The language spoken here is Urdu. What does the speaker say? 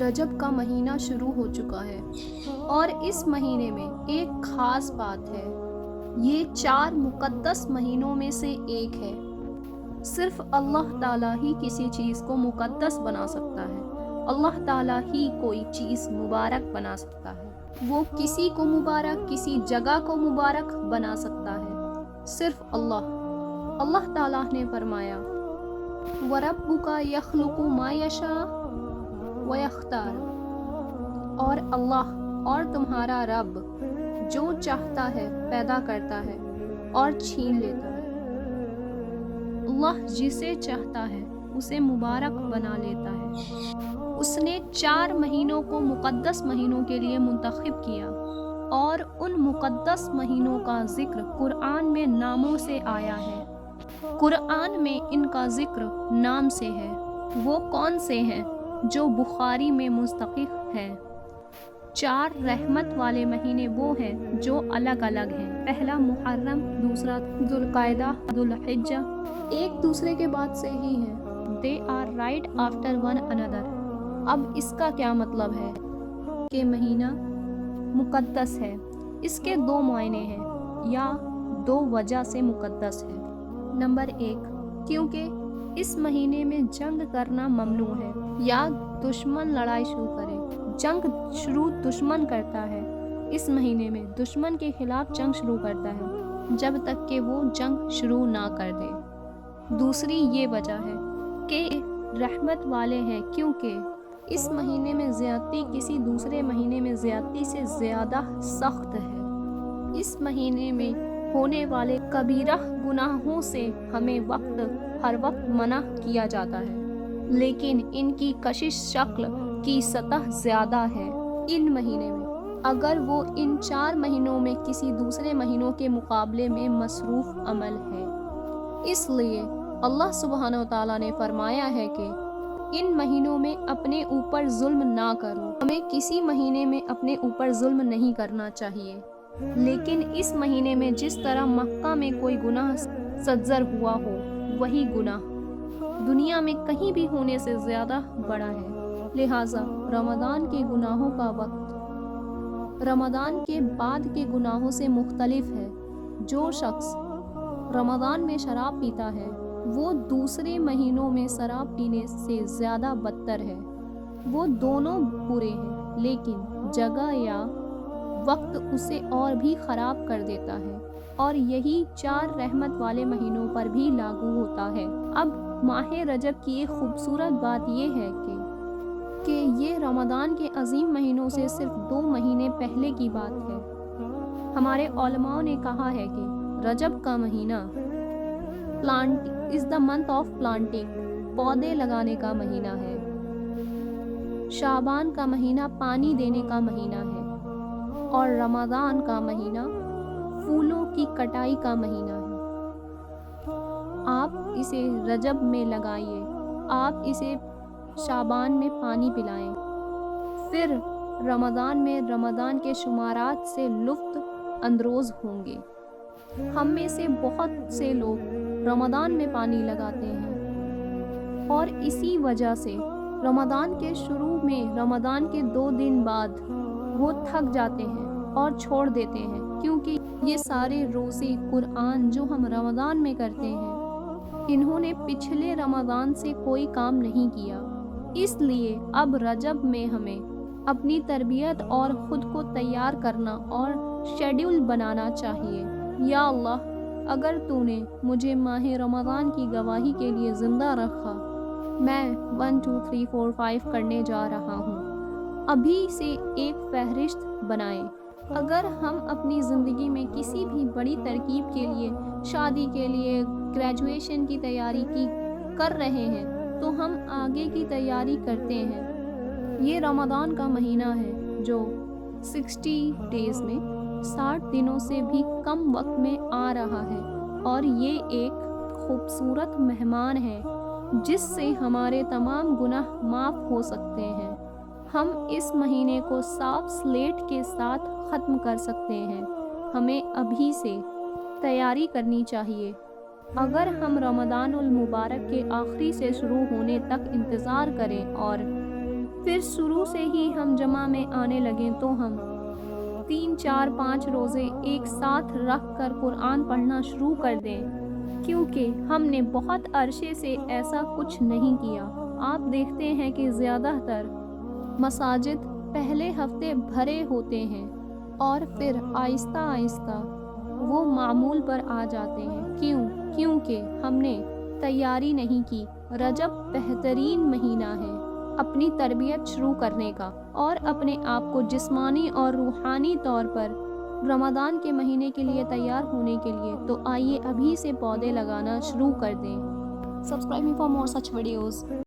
رجب کا مہینہ شروع ہو چکا ہے اور اس مہینے میں ایک خاص بات ہے۔ یہ 4 مقدس مہینوں میں سے ایک ہے۔ صرف اللہ تعالیٰ ہی کسی چیز کو مقدس بنا سکتا ہے۔ اللہ تعالیٰ ہی کوئی چیز مبارک بنا سکتا ہے۔ وہ کسی کو مبارک، کسی جگہ کو مبارک بنا سکتا ہے، صرف اللہ۔ اللہ تعالیٰ نے فرمایا وَرَبُّكَ يَخْلُقُ مَا يَشَاءُ وَيَخْتَارُ، اور اللہ اور تمہارا رب جو چاہتا ہے پیدا کرتا ہے اور چھین لیتا ہے۔ اللہ جسے چاہتا ہے اسے مبارک بنا لیتا ہے۔ اس نے 4 مہینوں کو مقدس مہینوں کے لیے منتخب کیا، اور ان مقدس مہینوں کا ذکر قرآن میں ناموں سے آیا ہے۔ قرآن میں ان کا ذکر نام سے ہے۔ وہ کون سے ہیں؟ جو بخاری میں مستقل ہیں۔ 4 رحمت والے مہینے وہ ہیں جو الگ الگ ہیں۔ پہلا محرم، دوسرا ذوالقعدہ، ذوالحجہ، ایک دوسرے کے بعد سے ہی ہیں۔ They are right after one another۔ اب اس کا کیا مطلب ہے کہ مہینہ مقدس ہے؟ اس کے 2 معنی ہیں یا 2 وجہ سے مقدس ہے۔ نمبر 1، کیونکہ اس مہینے میں جنگ کرنا ممنوع ہے یا دشمن لڑائی شروع کرے۔ جنگ شروع دشمن کرتا ہے۔ اس مہینے میں دشمن کے خلاف جنگ شروع کرتا ہے جب تک کہ وہ جنگ شروع نہ کر دے۔ دوسری یہ وجہ ہے کہ رحمت والے ہیں، کیونکہ اس مہینے میں زیادتی کسی دوسرے مہینے میں زیادتی سے زیادہ سخت ہے۔ اس مہینے میں ہونے والے کبیرہ گناہوں سے ہمیں ہر وقت منع کیا جاتا ہے، لیکن ان کی کشش شکل کی سطح زیادہ ہے ان مہینے میں، اگر وہ ان 4 مہینوں میں کسی دوسرے مہینوں کے مقابلے میں مصروف عمل ہے۔ اس لیے اللہ سبحانہ و تعالیٰ نے فرمایا ہے کہ ان مہینوں میں اپنے اوپر ظلم نہ کرو۔ ہمیں کسی مہینے میں اپنے اوپر ظلم نہیں کرنا چاہیے، لیکن اس مہینے میں جس طرح مکہ میں کوئی گناہ سرزد ہوا ہو، وہی گناہ دنیا میں کہیں بھی ہونے سے زیادہ بڑا ہے۔ لہٰذا رمضان کے گناہوں کا وقت رمضان کے بعد کے گناہوں سے مختلف ہے۔ جو شخص رمضان میں شراب پیتا ہے وہ دوسرے مہینوں میں شراب پینے سے زیادہ بدتر ہے۔ وہ دونوں برے ہیں، لیکن جگہ یا وقت اسے اور بھی خراب کر دیتا ہے، اور یہی 4 رحمت والے مہینوں پر بھی لاگو ہوتا ہے۔ اب ماہ رجب کی ایک خوبصورت بات یہ ہے کہ یہ رمضان کے عظیم مہینوں سے صرف 2 مہینے پہلے کی بات ہے۔ ہمارے علماء نے کہا ہے کہ رجب کا مہینہ is the month of planting، پودے لگانے کا مہینہ ہے۔ شعبان کا مہینہ پانی دینے کا مہینہ ہے، اور رمضان کا مہینہ پھولوں کی کٹائی کا مہینہ ہے۔ آپ اسے رجب میں لگائیے، آپ اسے شعبان میں پانی پلائیں، پھر رمضان میں رمضان کے شمارات سے لطف اندوز ہوں گے۔ ہم میں سے بہت سے لوگ رمضان میں پانی لگاتے ہیں، اور اسی وجہ سے رمضان کے شروع میں رمضان کے 2 دن بعد وہ تھک جاتے ہیں اور چھوڑ دیتے ہیں، کیونکہ یہ سارے روزے قرآن جو ہم رمضان میں کرتے ہیں انہوں نے پچھلے رمضان سے کوئی کام نہیں کیا۔ اس لیے اب رجب میں ہمیں اپنی تربیت اور خود کو تیار کرنا اور شیڈیول بنانا چاہیے۔ یا اللہ، اگر تو نے مجھے ماہ رمضان کی گواہی کے لیے زندہ رکھا، میں 1 2 3 4 5 کرنے جا رہا ہوں۔ ابھی سے ایک فہرست بنائیں۔ اگر ہم اپنی زندگی میں کسی بھی بڑی ترکیب کے لیے، شادی کے لیے، گریجویشن کی تیاری کر رہے ہیں تو ہم آگے کی تیاری کرتے ہیں۔ یہ رمضان کا مہینہ ہے جو 60 ڈیز میں 60 دنوں سے بھی کم وقت میں آ رہا ہے، اور یہ ایک خوبصورت مہمان ہے جس سے ہمارے تمام گناہ معاف ہو سکتے ہیں۔ ہم اس مہینے کو صاف سلیٹ کے ساتھ ختم کر سکتے ہیں۔ ہمیں ابھی سے تیاری کرنی چاہیے۔ اگر ہم رمضان المبارک کے آخری سے شروع ہونے تک انتظار کریں اور پھر شروع سے ہی ہم جمع میں آنے لگیں تو ہم 3 4 5 روزے ایک ساتھ رکھ کر قرآن پڑھنا شروع کر دیں، کیونکہ ہم نے بہت عرصے سے ایسا کچھ نہیں کیا۔ آپ دیکھتے ہیں کہ زیادہ تر مساجد پہلے ہفتے بھرے ہوتے ہیں اور پھر آہستہ آہستہ وہ معمول پر آ جاتے ہیں۔ کیونکہ ہم نے تیاری نہیں کی۔ رجب بہترین مہینہ ہے اپنی تربیت شروع کرنے کا اور اپنے آپ کو جسمانی اور روحانی طور پر رمضان کے مہینے کے لیے تیار ہونے کے لیے۔ تو آئیے ابھی سے پودے لگانا شروع کر دیں۔ Subscribe me for more such videos.